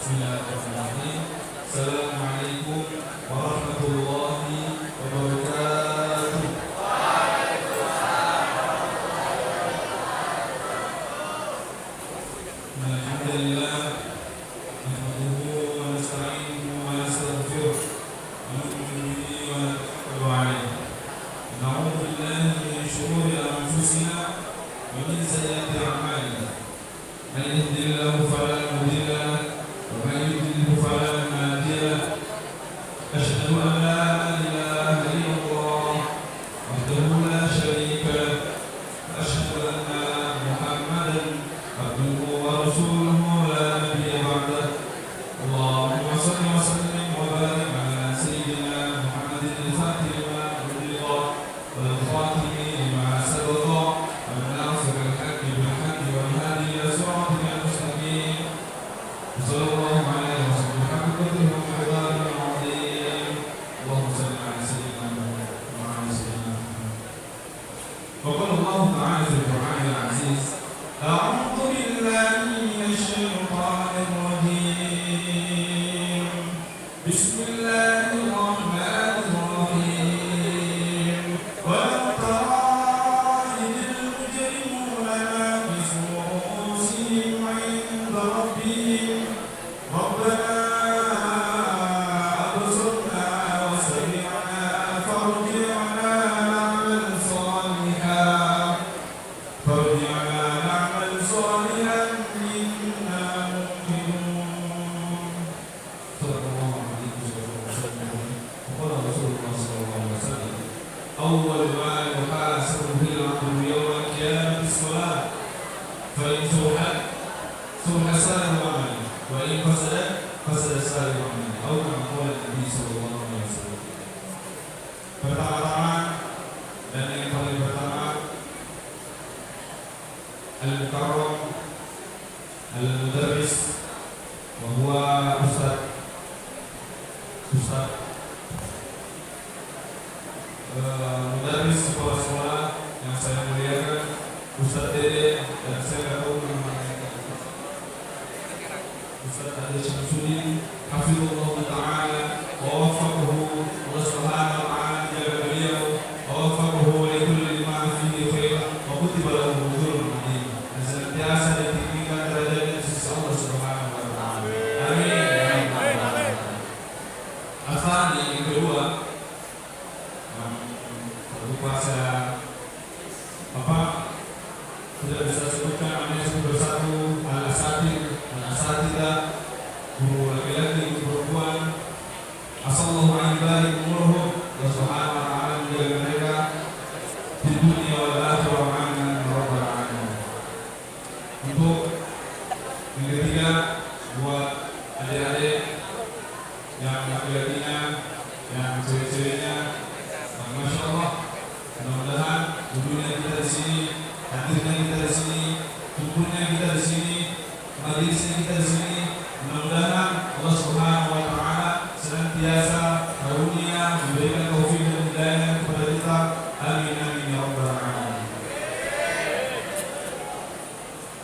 Bismillahirrahmanirrahim. Assalamualaikum warahmatullahi wabarakatuh. Alhamdulillah, nahmaduhu wa nasta'inuhu wa nastaghfiruh wa nu'minu bihi wa natawakkalu 'alaihi. Na'udzu billahi min shururi anfusina wa min sayyiati a'malina. Man yahdihillahu fala mudilla lahu wa man yudlil fala hadiya lahu. Asyhadu an la ilaha illallah wahdahu la syarika lahu wa asyhadu anna Muhammadan abduhu wa rasuluhu la nabiyya ba'dahu. Allahumma shalli wa sallim wa barik ala sayyidina Muhammadin al-fatih lima ughliqa wal khatimi lima sabaqa wal nasiril haqqi bil haqqi wal hadi ila siratil mustaqim. Sallallahu alaihi wa sallam haqqi wa miqdaril azim. Allahumma shalli ala sayyidina Muhammad wa ala sayyidina Muhammad. Wa qala Allah ta'ala fil Qur'anil aziz: A'udzu billahi minasy syaithanir rajim. Bismillahirrahmanirrahim. Wa tara idil mujrimuna nakisu ru'usihim 'inda rabbihim Rabbana absirna wa sami'na farji'na na'mal salihan inna muqinun. Sallallahu alaihi wasallam. Qala Rasulullah sallallahu alaihi wasallam, awwal ma yuhasabu bihi al-'abdu yawma al-qiyamati as-salat, fa in suhat salihu 'amaluhu wa in fasadat fasada salihu 'amaluhu. Atau kama qala Nabi sallallahu alaihi wasallam. Pertama-tama dan yang paling pertama, al-mukarram al-mudarris wa huwa ustaz mudarris kepala sekolah yang saya muliakan, Ustaz Dede, dan saya nggak tahu namanya, Ustaz Ade Syamsuddin, hafizallahu ta'ala wa waffaqahu Allah subhanahu wa ta'ala, jaga beliau wa waffaqahu li kulli ma fihi khair wa kutiba lahu ujurun 'azim. Dan senantiasa ditinggikan derajatnya di sisi Allah subhanahu wa ta'ala. Amin. Asal yang kedua, lupa saya tidak bisa sebutkan namanya satu persatu. Al-asatidz, guru laki-laki, guru perempuan, asallahu an barik umurhum, Allah subhanahu wa ta'ala menjaga mereka di dunia wal akhirah, amin ya rabbal alamin. Untuk yang ketiga, buat adik-adik yang laki-lakinya, yang cewek-ceweknya, masya Allah, mudah-mudahan dunia kita di sini, hadirnya kita di sini, kumpulnya kita di sini, majelisnya kita di sini, mudah-mudahan Allah subhanahu wa ta'ala senantiasa karunia memberikan taufik dan hidayah kepada kita. Amin amin ya rabbal alamin.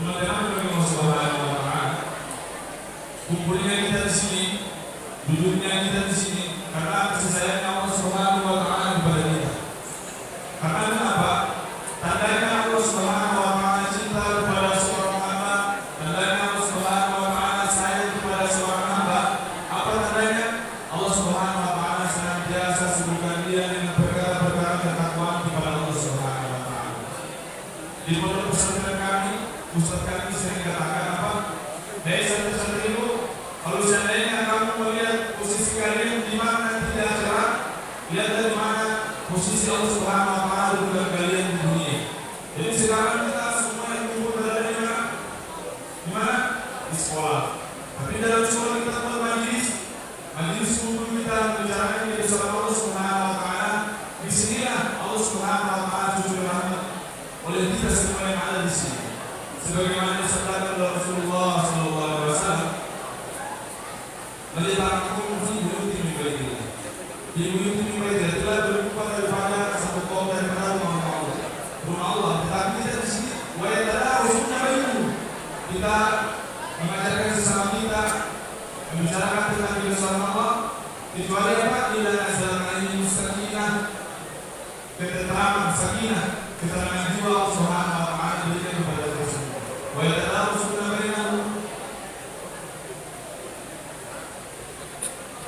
Mudah-mudahan Allah subhanahu wa ta'ala kumpulnya kita di sini, duduknya kita di sini karena kasih sayangnya Allah subhanahu wa ta'ala kepada kita. Karena kenapa? Tandanya Allah subhanahu wa ta'ala cinta kepada seorang hamba, tandanya Allah subhanahu wa ta'ala sayang kepada seorang hamba. Apa tandanya? Allah subhanahu wa ta'ala senantiasa sibukkan dia dengan perkara-perkara ketakwaan kepada Allah subhanahu wa ta'ala. Di pondok pesantren kami, ustaz kami sering katakan apa? Hei santri-santriku, kalau seandainya kamu melihat posisi kalian di mana tidak cerah, lihat dari mana posisi Allah subhanahu wa ta'ala dengan kalian di dunia. Jadi sekarang kita semua yang kumpul berada di mana? Di mana? Di sekolah. Tapi dalam sekolah kita buat majelis kumpul kita membicarakan di bersama Allah subhanahu wa ta'ala. Di sinilah Allah subhanahu wa ta'ala jujur rahmat oleh kita semua yang ada di sini. Sebagaimana disabdakan oleh Rasulullah sallallahu alaihi wasallam, "Melibatkan fi buyuti min baitillah." Di buyuti min baitillah telah berupa daripada satu kaum dari rumah Allah. Rumah Allah, tetapi kita di sini wa yatadarusunna bainahum. Kita mengajarkan sesama kita membicarakan tentang kebesaran Allah, kecuali apa? Ila nazala alaihi sakinah, ketentraman, sakinah, ketenangan jiwa Allah Subhanahu wa taala diberikan kepada mereka. Wa yatadawasuna bainahum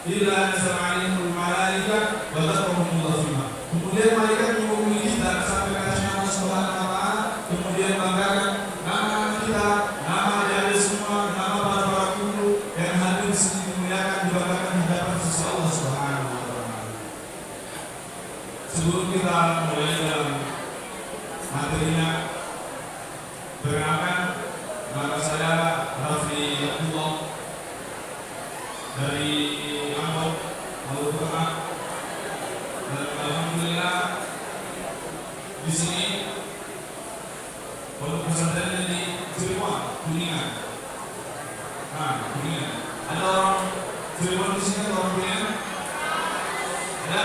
ila nazala alaihim malaikah wa dzakarahumullah fima. Kemudian malaikat menghubungi kita sampai kata Allah Subhanahu wa taala, kemudian banggakan nama kita, nama dari semua, nama para guru yang hadir di sini dimuliakan, dibanggakan di hadapan sisi Allah Subhanahu wa taala. Sebelum kita mulai dalam materinya, perkenalkan nama saya Raffi Abdullah dari Ambon, Maluku Tengah. Dan alhamdulillah di sini pondok pesantren di Cirebon, Kuningan. Nah, Kuningan. Ada orang Cirebon di sini, orang Kuningan? Ada?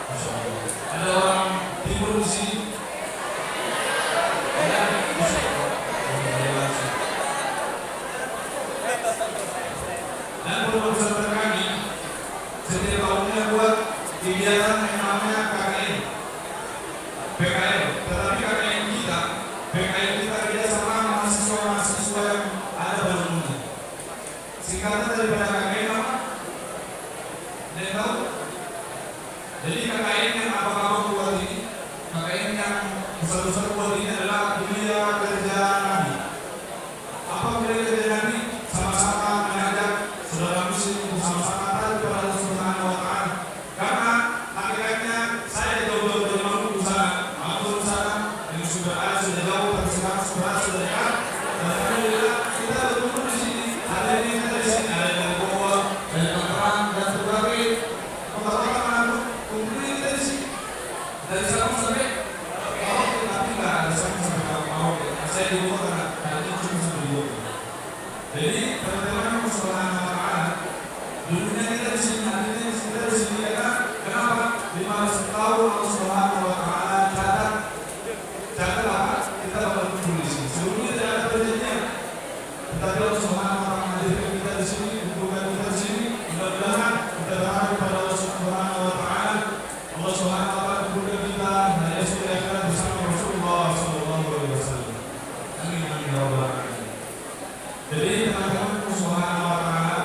Masya Allah. Ada orang Timur di sini? Ada? Masya Allah. Dan pondok pesantren kami setiap tahunnya buat kegiatan yang namanya KKN. PKN, tetapi KKN kita tidak sama mahasiswa yang ada Bandungnya. Singkatan daripada KKN apa? Ada yang tahu? Jadi KKN yang apa-apa buat ini, KKN yang besar-besar buat ini adalah dunia kerja Nabi. Apa dunia kerja Nabi? Sama-sama mengajak saudara muslim bersama-sama taat kepada Allah Subhanahu wa taala. Karena hakikatnya saya jauh dari Maluku sana, yang sudah ada sudah jauh, tapi sekarang sudah dekat. Dan alhamdulillah kita berkumpul di sini. Ada yang kita di sini, ada yang dari Bogor, dari Tangerang, dan berbagai kota-kota mana kumpul kita di sini. Dari Sabang sampai Merauke, tapi nggak ada Sabang sampai Merauke. Saya di Bogor karena ini cuma sampai di Bogor. Jadi teman-teman Allah Subhanahu wa taala, dulunya kita di sini, akhirnya kita di sini karena kenapa? 15 tahun Allah Subhanahu wa taala catat apa? Kita bakal kumpul di sini. Sebelumnya tidak ada perjanjian, tetapi Allah Subhanahu wa taala hadirkan kita di sini, kumpulkan kita di sini. Mudah-mudahan kita berharap kepada Allah Subhanahu wa taala, Allah Subhanahu wa taala kumpulkan kita dari esok akhirat bersama Rasulullah sallallahu alaihi wasallam. Amin amin ya rabbal alamin. Jadi teman-teman Allah Subhanahu wa taala,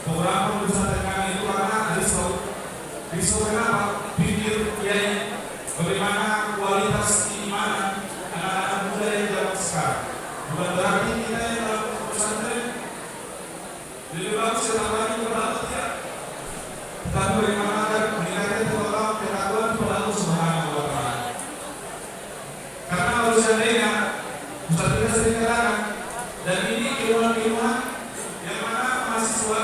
program pembesatan kami itu karena risau kenapa? Pikir kiai bagaimana kualitas keimanan anak-anak muda yang zaman sekarang. Bukan berarti kita yang dalam pesantren lebih bagus lagi kepada tidak. Tetapi bagaimana agar meningkatkan ketakwaan kepada Allah Subhanahu wa taala. Karena kalau seandainya Ustaz kita sering katakan, dan ini keilmuan yang mana mahasiswa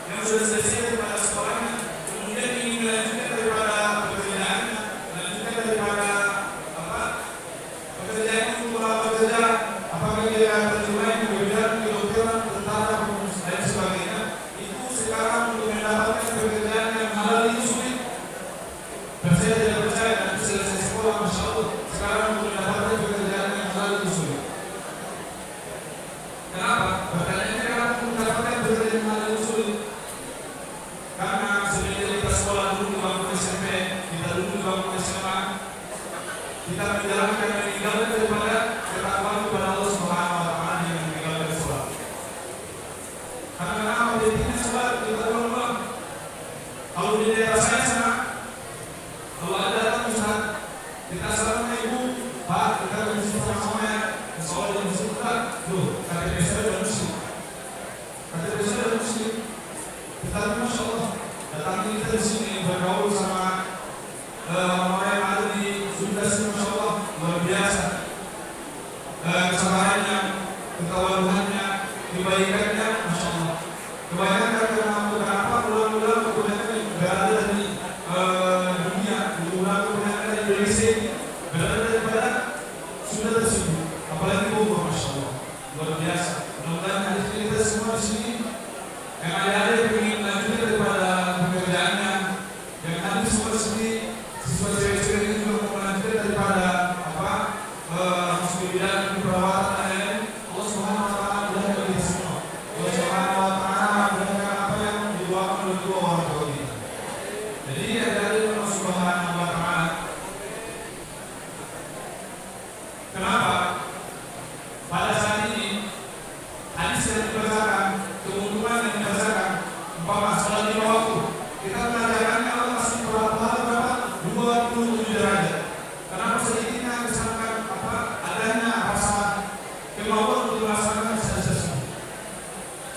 yang sudah selesai daripada sekolahnya kemudian ingin melanjutkan daripada pekerjaannya, melanjutkan daripada pekerjaan untuk bekerja, apakah dia terjemahin, kemudian kedokteran, tentara, dan sebagainya. Itu sekarang untuk mendapatkan pekerjaan yang halal itu sulit. Dan saya tidak percaya, dan selesai sekolah, Masya Allah, sekarang untuk mendapatkan pekerjaan yang halal itu sulit. Kenapa? Pertanyaannya kenapa mendapatkan pekerjaan yang halal itu sulit? Karena sebenarnya kita sekolah dulu di bangku SMP, kita dulu di bangku SMA, kita menjalankan dan meninggalkan daripada ketakwaan kepada Allah Subhanahu wa taala yang meninggalkan sholat. Karena kenapa? Intinya sholat kita ulang-ulang. Kalau di daerah saya sana, kalau ada datang Ustaz, kita salam ibu, Pak, kita bersih sama-sama ya. Soal yang bersih kita, tuh, KTP saya dan muslim. KTP saya dan muslim. Tetapi Masya Allah, datang kita di sini bergaul sama orang yang ada di Sunda sini, Masya Allah, luar biasa. Kesabarannya, ketawaduannya, kebaikannya, Masya Allah. Kebanyakan kenapa ulang-ulang kebanyakan berada dari dunia, ulang kebanyakan dari Indonesia ini berada daripada Sunda tersebut, apalagi Bogor, Masya Allah, luar biasa. Mudah-mudahan hari ini kita semua di sini yang ada yang ingin lanjutkan daripada pekerjaannya, yang ada semua sini siswa cewek-cewek ini juga mau melanjutkan daripada bidang perawatan dan Allah Subhanahu wa taala mudah bagi kita semua. Allah Subhanahu wa taala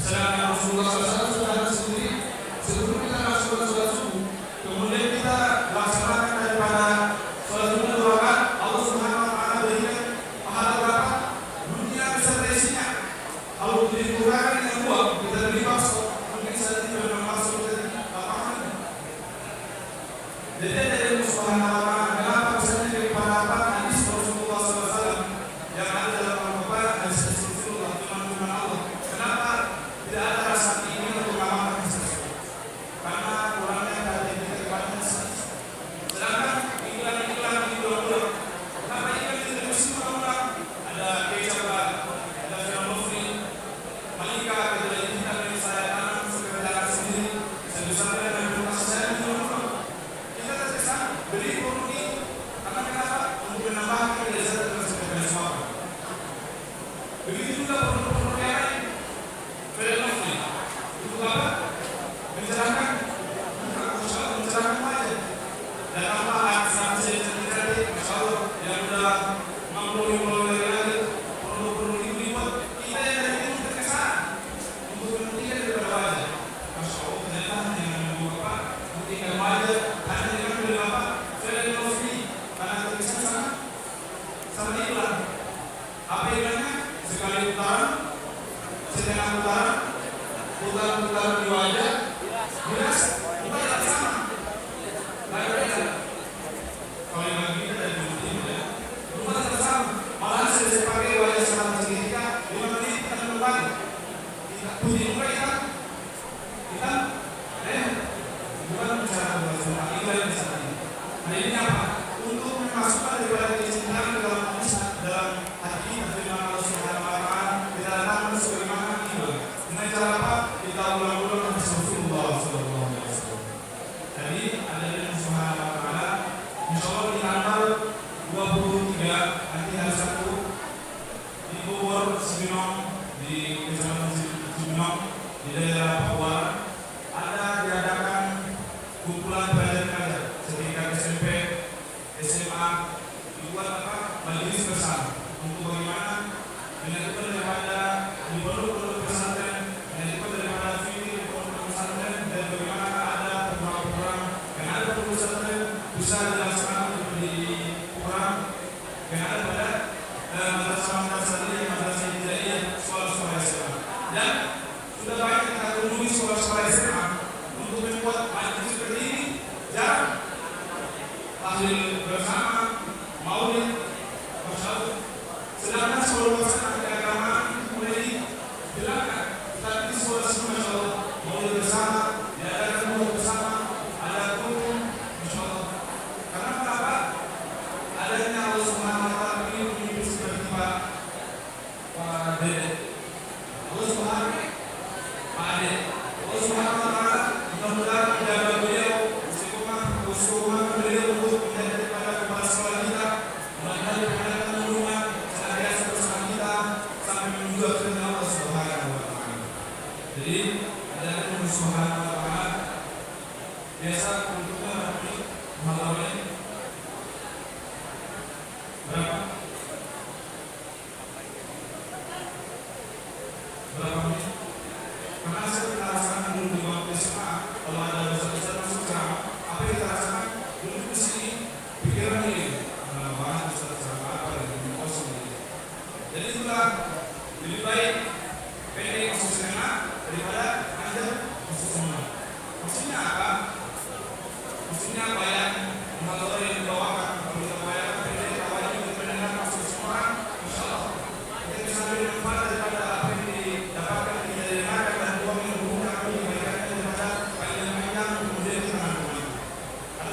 Sedangkan Rasulullah SAW sudah ada sendiri. Sebelum kita laksanakan sholat subuh, kemudian kita laksanakan daripada sholat subuh 2 rakaat, Allah Subhanahu Wa Taala berikan pahala berapa? Dunia beserta isinya. Kalau dikurangkan dengan 2, kita lebih masuk. Mungkin saat ini sudah masuk ke lapangan. Jadi dari Allah Subhanahu Wa Taala, kenapa misalnya daripada apa hadis Rasulullah SAW yang ada dalam Al-Quran, hadis Rasulullah, firman Allah. Kenapa tidak ada rasa ingin untuk mengamalkan hadis tersebut? Karena kurangnya dari kita kepada hadis. Sedangkan iklan di ulang-ulang. Kenapa iklan itu mesti ulang-ulang? Ada kejabat, ada film movie, Malika, ada kita dari saya tanam sekedar sendiri, sebesarnya dan rumah saya di ulang-ulang. Kita terkesan beri produk ini karena kenapa? Untuk menambahkan lezat dan kesegaran. Begitu juga produk-produk yang lain. Film movie itu apa? Mencerahkan, mencerahkan wajah. Dan apa aksi tadi, Masya Allah, yang sudah mampu lagi produk-produk itu dibuat, kita yang dari itu terkesan untuk menghentikan daripada wajah. Masya Allah, ternyata dengan membuat apa? Menghentikan wajah hanya dengan beli apa? Film movie, karena terkesan sama iklan. Apa iklannya? Sekali putaran, setengah putaran, putar-putar di wajah, jelas, kita tidak sama. Lain beda. Kalau yang lagi kita dari dulu ya, rumah tidak sama. Malah saya pakai wajah selama seketika, 5 menit kita kembali. Kita putih muka kita, bukan bicara bersuara iklan di sana. Nah ini apa? Untuk memasukkan daripada kecintaan dalam dalam hati kita firman Allah Subhanahu Wa Taala, kita tanam sebagaimana iman. Dengan cara apa? Kita ulang-ulang hadis Rasulullah Sallallahu Alaihi Wasallam. Jadi ada yang Subhanahu Wa Taala, insya Allah di tanggal 23 nanti hari Sabtu di Bogor Cibinong, di Kecamatan Cibinong di daerah Papua ada diadakan kumpulan pelajar kader setingkat SMP, SMA, dibuat apa? Majelis bersama untuk bagaimana menyatukan daripada di pondok pesantren, menyatukan daripada fikih di pondok pesantren, dan bagaimana ada program-program yang ada di pesantren bisa dilaksanakan di program yang ada pada madrasah-madrasah ini, madrasah Hidayah, sekolah-sekolah SMA. Dan sudah banyak kita kunjungi sekolah-sekolah SMA untuk membuat majelis seperti ini. Jarang tahlil bersama, maulid, masyaallah. Sedangkan sekolah pesantren keagamaan mulai dibilangkan, tapi di sekolah semua masyaallah maulid bersama, diadakan maulid bersama, ada rukun, masyaallah. Karena kenapa? Adanya Allah Subhanahu Wa Taala ini menyebut seperti Pak Dede. Allah Subhanahu Pak Dede. Allah Subhanahu Wa Taala mudah-mudahan menjaga beliau, usaha beliau untuk menjadi daripada kepala sekolah kita, mudah-mudahan daripada kandungan senantiasa bersama kita sampai menuju akhirnya Allah Subhanahu Wa Taala. Jadi ada Allah Subhanahu Wa Taala biasa untuknya nanti malamnya berapa? Berapa menit? Karena saya kita rasakan dulu di waktu SMA, kalau ada besar-besar masuk ceramah, apa yang kita rasakan dulu di sini pikiran ini, bahas besar-besar apa yang di kosong ini. Jadi itulah lebih baik pendek masuk setengah daripada panjang masuk semua. Maksudnya apa? Maksudnya apa yang mengatur yang dibawakan? Kalau kita bayar pendek, awalnya kita mendengar masuk semua, insya Allah kita bisa ambil manfaat daripada apa yang didapatkan dari makan dan uang yang berhubungan kami diberikan daripada panjang-panjang kemudian kita menanggung. Ada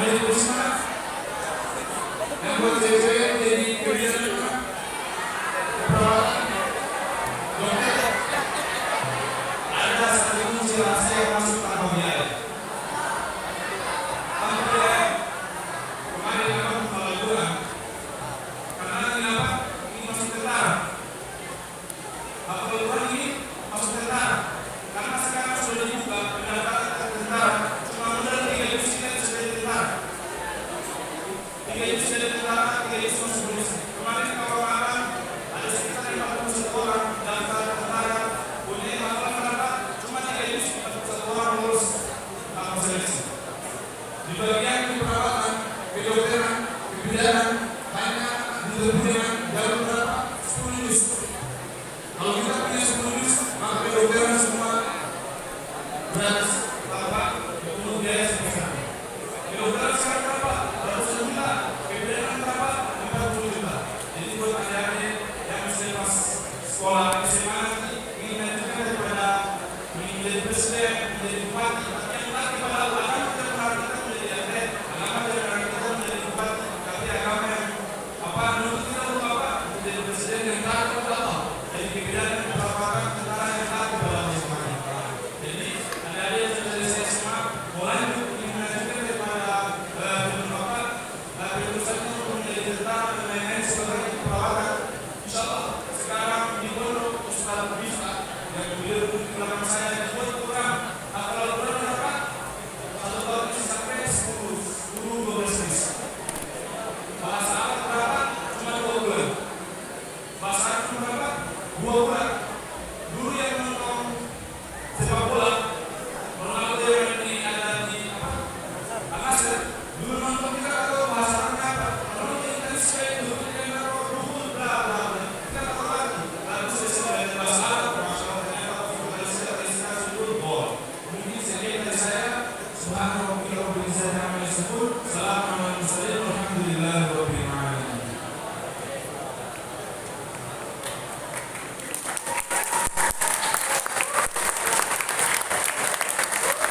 jadi polisi mana? Yang buat cewek-cewek jadi kebiasaan mana? Perawatan, dokter. Ada satu kunci rahasia yang masuk tanpa biaya. Tanpa biaya. Kemarin aku kalau liburan, karena kenapa? Ini masuk tentara. Aku liburan ini masuk tentara. Karena sekarang sudah dibuka pendaftaran tentara. Cuma modal 3 itu sudah tentara. 3 itu sudah tentara, 3 itu masuk polisi. Kemarin kalau makan ada sekitar 51 orang daftar tentara. Punya masalah berapa? Cuma 3 itu 51 orang lulus tanpa seleksi. Di bagian keperawatan, kedokteran, kebidanan, hanya di kebidanan jalur berapa? 10 juz. Kalau kita punya 10 juz, maka kedokteran semua gratis tanpa dipungut biaya sebesar. Kedokteran sekarang berapa? 100 juta. Kebidanan berapa? 40 juta. Jadi buat adik-adik yang masih pas sekolah SMA nanti ingin melanjutkan daripada menjadi presiden, menjadi bupati, yang nanti pada agama kita menargetkan menjadi atlet, agama kita menargetkan menjadi bupati, tapi agama yang menurut kita untuk apa? Menjadi presiden yang taat kepada Allah. Jadi kebidanan keperawatan tentara yang taat kepada Allah Subhanahu wa Ta'ala. Jadi adik-adik yang sudah selesai SMA mulai ingin melanjutkan daripada berbakat, tapi urusannya untuk menjadi tentara dan lain-lain sebagai keperawatan. Insyaallah sekarang di pondok Ustaz bisa yang beliau duduk di belakang saya dibuat program. Kalau program berapa? 1 tahun bisa sampai 10-12 bis. Bahasa Arab berapa? Cuma 2 bulan. Bahasa Arab berapa? 2 bulan. Guru yang nonton sepak bola